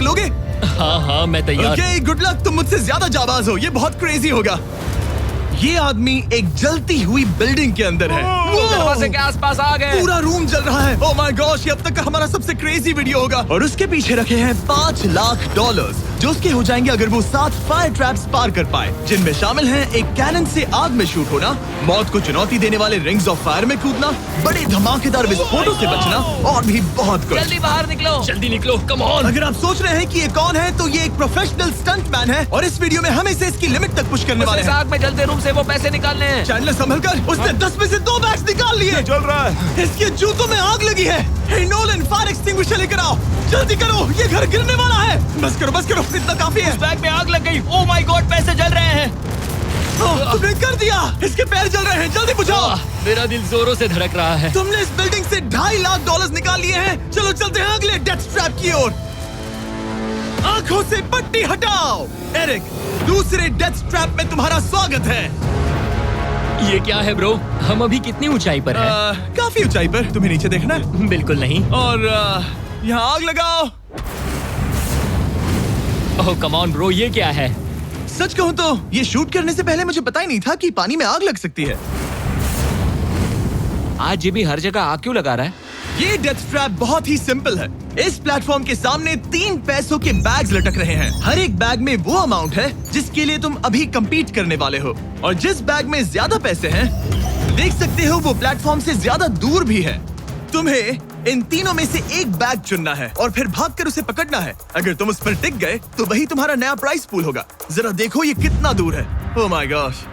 लोगे? हाँ मैं तैयार। Okay, good luck. तुम मुझसे ज्यादा जाबाज हो, ये बहुत क्रेजी होगा। ये आदमी एक जलती हुई बिल्डिंग के अंदर है। दरवाजे के आसपास आ गए। पूरा रूम जल रहा है। ओह माय गॉश, ये अब तक का हमारा सबसे क्रेजी वीडियो होगा। और उसके पीछे रखे हैं $5 लाख जो उसके हो जाएंगे अगर वो 7 फायर ट्रैप्स पार कर पाए, जिनमें शामिल हैं एक कैनन से आग में शूट होना, मौत को चुनौती देने वाले रिंग्स ऑफ फायर में कूदना, बड़े धमाकेदार विस्फोटों से बचना और भी बहुत कुछ। जल्दी बाहर निकलो। जल्दी निकलो, कम ऑन। अगर आप सोच रहे हैं कि ये कौन है, तो ये एक प्रोफेशनल स्टंट मैन है और इस वीडियो में हम इसे इसकी लिमिट तक पुश करने वाले इस हैं। आग में जलते रूम से वो पैसे निकालने हैं। चैंडलर संभल कर, उसने 10 में से 2 बैग्स निकाल लिए। चल रहा है। इसके जूतों में आग लगी है। हे नोलन, फायर एक्सटिंग्विशर लेकर आओ, जल्दी करो, ये घर गिरने वाला है। बस करो, इतना काफी है। उस बैग में आग लग गई। ओह माय गॉड, पैसे जल रहे हैं। तुमने कर दिया। इसके पैर जल रहे हैं, जल्दी बुझाओ। मेरा दिल जोरों से धड़क रहा है। तुमने इस बिल्डिंग से $2.5 लाख निकाल लिए हैं। चलो चलते हैं अगले डेथ ट्रैप की ओर। आंखों से पट्टी हटाओ। एरिक, दूसरे डेथ ट्रैप में तुम्हारा स्वागत है। ये क्या है ब्रो? हम अभी कितनी ऊंचाई पर हैं? काफी ऊंचाई पर। तुम्हें नीचे देखना है? बिल्कुल नहीं। और यहाँ आग लगाओ। ओह कम ऑन ब्रो, ये क्या है? सच कहूँ तो ये शूट करने से पहले मुझे पता ही नहीं था कि पानी में आग लग सकती है। आज ये भी हर जगह आग क्यों लगा रहा है? ये डेथ ट्रैप बहुत ही सिंपल है। इस प्लेटफॉर्म के सामने 3 पैसों के बैग्स लटक रहे हैं। हर एक बैग में वो अमाउंट है जिसके लिए तुम अभी compete करने वाले हो, और जिस बैग में ज्यादा पैसे हैं, देख सकते हो वो प्लेटफॉर्म से ज्यादा दूर भी है। तुम्हें इन तीनों में से एक बैग चुनना है और फिर भागकर उसे पकड़ना है। अगर तुम उस पर टिक गए तो वही तुम्हारा नया प्राइस पूल होगा। जरा देखो ये कितना दूर है। ओह माय गॉश,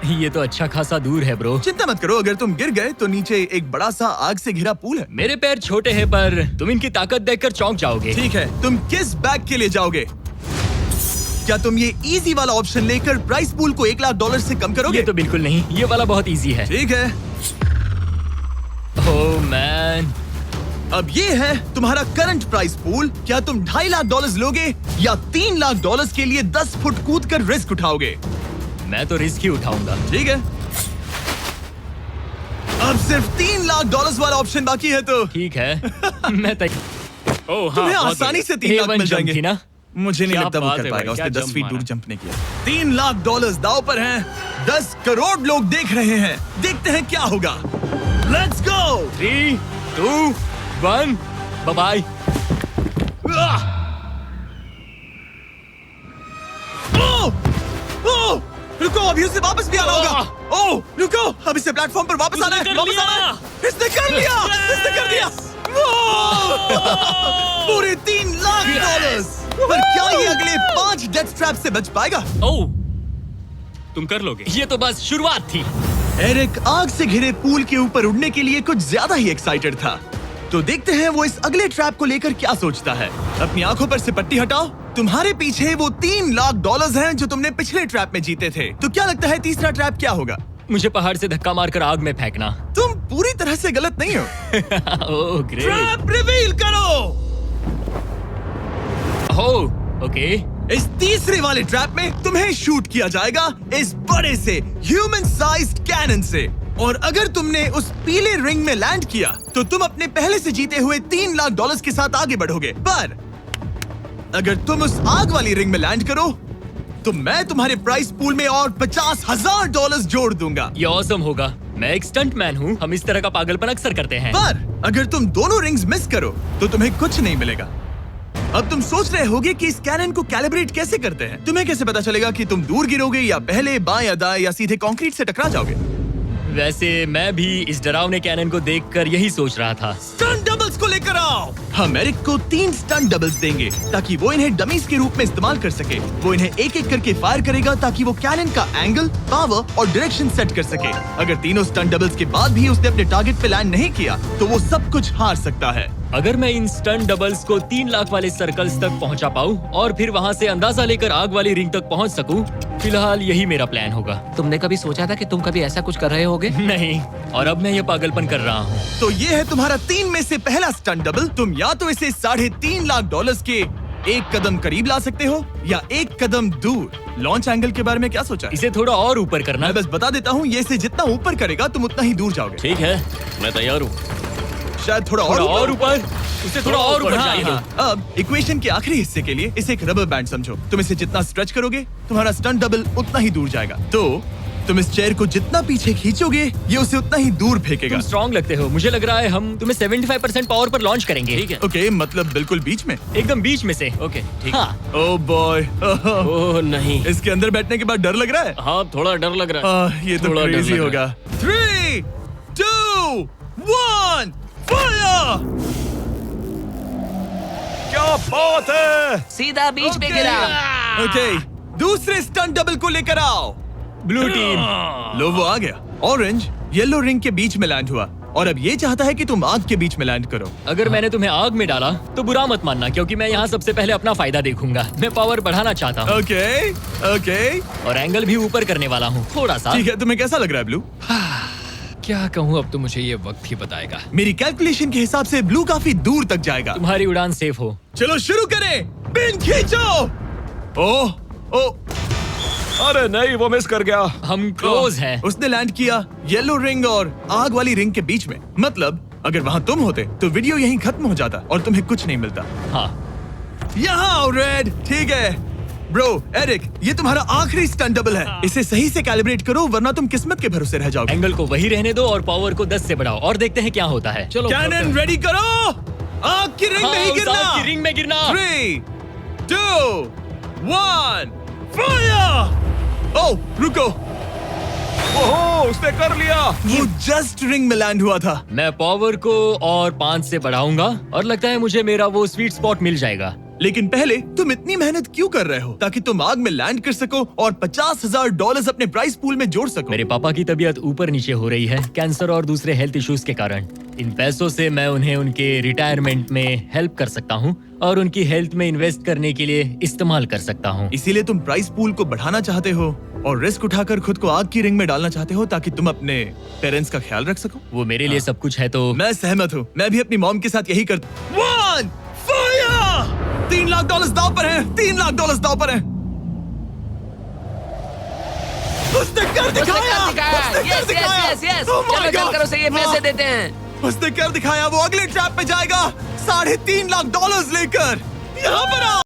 ये तो अच्छा खासा दूर है ब्रो। चिंता मत करो, अगर तुम गिर गए तो नीचे एक बड़ा सा आग से घिरा पूल है। मेरे पैर छोटे हैं पर तुम इनकी ताकत देखकर चौंक जाओगे। ठीक है, तुम किस बैग के लिए जाओगे? क्या तुम ये इजी वाला ऑप्शन लेकर प्राइस पूल को $1 लाख से कम करोगे? ये तो बिल्कुल नहीं, ये वाला बहुत इजी है। ठीक है, ओह मैन। अब ये है तुम्हारा करंट प्राइस पूल। क्या तुम $2.5 लाख लोगे या $3 लाख के लिए 10 फुट कूद कर रिस्क उठाओगे? मैं तो रिस्क ही उठाऊंगा। ठीक है, अब सिर्फ $3 लाख वाला ऑप्शन बाकी है तो ठीक है। मैं ओह हाँ, तुम्हें बहुत आसानी से 3 लाख A1 मिल जंप जाएंगे थी ना? मुझे नहीं क्या लगता वो बात कर है पाएगा। भाई, उसने क्या 10 जंप फीट दूर मारा। जंप नहीं किया। $3 लाख दाव पर हैं। 10 करोड़ लोग देख रहे हैं। देखते हैं क्या होगा। Let's go. 3, 2, 1, बाय। रुको, अभी उसे वापस भी आना होगा। ओह रुको, अब इसे प्लेटफॉर्म पर वापस आना है। वापस आना है। इसने कर लिया। इसने कर दिया। पूरे $3 लाख। पर क्या ये अगले 5 डेथ ट्रैप से बच पाएगा? ओह, तुम कर लोगे। ये तो बस शुरुआत थी। एरिक आग से घिरे पूल के ऊपर उड़ने के लिए कुछ ज्यादा ही एक्साइटेड था। तो देखते हैं वो इस अगले ट्रैप को लेकर क्या सोचता है। अपनी आंखों पर से पट्टी हटाओ। तुम्हारे पीछे वो $3 लाख हैं जो तुमने पिछले ट्रैप में जीते थे। तो क्या लगता है तीसरा ट्रैप क्या होगा? मुझे पहाड़ से धक्का मारकर आग में फेंकना। तुम पूरी तरह से गलत नहीं हो। Oh great. ट्रैप रिवील करो। Oh okay. इस तीसरे वाले ट्रैप में तुम्हें शूट किया जाएगा इस बड़े से ह्यूमन साइज्ड कैनन से, और अगर तुमने उस पीले रिंग में लैंड किया तो तुम अपने पहले से जीते हुए $3 लाख के साथ आगे बढ़ोगे। पर अगर तुम उस आग वाली रिंग में लैंड करो तो मैं तुम्हारे प्राइस पूल में और $50,000 जोड़ दूंगा। ये ऑसम होगा। मैं एक स्टंट मैन हूँ, हम इस तरह का पागलपन अक्सर करते हैं। पर अगर तुम दोनों रिंग्स मिस करो तो तुम्हें कुछ नहीं मिलेगा। अब तुम सोच रहे होगे कि इस कैनन को कैलिब्रेट कैसे करते हैं। तुम्हें कैसे पता चलेगा कि तुम दूर गिरोगे या पहले, बाएं या दाएं, या सीधे कंक्रीट से टकरा जाओगे? वैसे मैं भी इस डरावने कैनन को देखकर यही सोच रहा था। स्टंट डबल्स को लेकर आओ। हम एरिक को 3 स्टंट डबल्स देंगे ताकि वो इन्हें डमीज के रूप में इस्तेमाल कर सके। वो इन्हें एक एक करके फायर करेगा ताकि वो कैनन का एंगल, पावर और डायरेक्शन सेट कर सके। अगर तीनों स्टंट डबल्स के बाद भी उसने अपने टारगेट पे लैंड नहीं किया तो वो सब कुछ हार सकता है। अगर मैं इन स्टंट डबल्स को 3 लाख वाले सर्कल्स तक पहुंचा पाऊं और फिर वहां से अंदाजा लेकर आग वाली रिंग तक पहुंच सकूं, फिलहाल यही मेरा प्लान होगा। तुमने कभी सोचा था कि तुम कभी ऐसा कुछ कर रहे होगे? नहीं, और अब मैं ये पागलपन कर रहा हूँ। तो ये है तुम्हारा 3 में से पहला स्टंट डबल। तुम या तो इसे $3.5 लाख के एक कदम करीब ला सकते हो या एक कदम दूर। लॉन्च एंगल के बारे में क्या सोचा है? इसे थोड़ा और ऊपर करना। मैं बस बता देता हूँ, ये इसे जितना ऊपर करेगा तुम उतना ही दूर जाओगे। ठीक है, मैं तैयार हूँ। शायद थोड़ा और और ऊपर। उसे थोड़ा और ऊपर जाने दो। अब इक्वेशन के आखिरी हिस्से के लिए इसे एक रबर बैंड समझो। तुम इसे जितना स्ट्रेच करोगे तुम्हारा स्टंट डबल उतना ही दूर जाएगा। तो तुम इस चेयर को जितना पीछे खींचोगे ये उसे उतना ही दूर फेंकेगा। तुम स्ट्रॉन्ग लगते हो। मुझे लग रहा है हम तुम्हें 75% पावर पर लॉन्च करेंगे। ठीक है। ओके, मतलब बिल्कुल बीच में। एकदम बीच में से। ओके ठीक। हाँ। ओह बॉय, ओह नहीं। इसके अंदर बैठने के बाद डर लग रहा है। हाँ थोड़ा डर लग रहा है। ये तो थोड़ा डर क्रेजी लग होगा। 3, 2, 1, फायर! क्या बात है! सीधा बीच में गिरा। ओके, दूसरे स्टंट डबल को लेकर आओ। Blue team. लो वो आ गया। ऑरेंज येलो रिंग के बीच में लैंड हुआ और अब ये चाहता है कि तुम आग के बीच में लैंड करो। अगर मैंने तुम्हें आग में डाला तो बुरा मत मानना, क्योंकि मैं यहाँ सबसे पहले अपना फायदा देखूंगा। मैं पावर बढ़ाना चाहता हूँ ओके ओके, और एंगल भी ऊपर करने वाला हूँ थोड़ा सा। ठीक है। तुम्हें कैसा लग रहा है ब्लू? क्या कहूँ, अब तो मुझे ये वक्त ही बताएगा। मेरी कैलकुलेशन के हिसाब से ब्लू काफी दूर तक जाएगा। तुम्हारी उड़ान सेफ हो। चलो शुरू करें। पिन खींचो। ओह ओह, अरे नहीं, वो मिस कर गया। हम क्लोज हैं। उसने लैंड किया येलो रिंग और आग वाली रिंग के बीच में। मतलब अगर वहाँ तुम होते तो वीडियो यहीं खत्म हो जाता और तुम्हें कुछ नहीं मिलता। हाँ। यहाँ आओ रेड। ठीक है ब्रो। एरिक, ये तुम्हारा आखिरी स्टंट डबल है। इसे सही से कैलिब्रेट करो वरना तुम किस्मत के भरोसे रह जाओगे। एंगल को वही रहने दो और पावर को 10 से बढ़ाओ और देखते हैं क्या होता है। चलो कैनन रेडी करो। आग की रिंग में ही हाँ, उस गिरना। आग की रिंग में गिरना। 3, 2, 1, फायर! ओह रुको, ओहो, उसने कर लिया। वो जस्ट रिंग में लैंड हुआ था। मैं पावर को और 5 से बढ़ाऊंगा और लगता है मुझे मेरा वो स्वीट स्पॉट मिल जाएगा। लेकिन पहले तुम इतनी मेहनत क्यों कर रहे हो? ताकि तुम आग में लैंड कर सको और $50,000 अपने प्राइस पूल में जोड़ सको। मेरे पापा की तबीयत ऊपर नीचे हो रही है, कैंसर और दूसरे हेल्थ इश्यूज के कारण। इन पैसों से मैं उन्हें उनके रिटायरमेंट में हेल्प कर सकता हूँ और उनकी हेल्थ में इन्वेस्ट करने के लिए इस्तेमाल कर सकता हूँ। इसीलिए तुम प्राइस पूल को बढ़ाना चाहते हो और रिस्क उठाकर खुद को आग की रिंग में डालना चाहते हो ताकि तुम अपने पेरेंट्स का ख्याल रख सको। वो मेरे लिए सब कुछ है तो मैं सहमत हूँ। मैं भी अपनी मॉम के साथ यही करता। 1 फायर! $3 लाख दांव पर है। $3 लाख दांव पर है। उसने कर दिखाया। उसने कर यस दिखाया। Yes yes. Oh my चलो चल God! कर उसे ये पैसे हाँ, देते हैं। उसने कर दिखाया। वो अगले ट्रैप पे जाएगा $3.5 लाख लेकर। यहाँ पर आओ।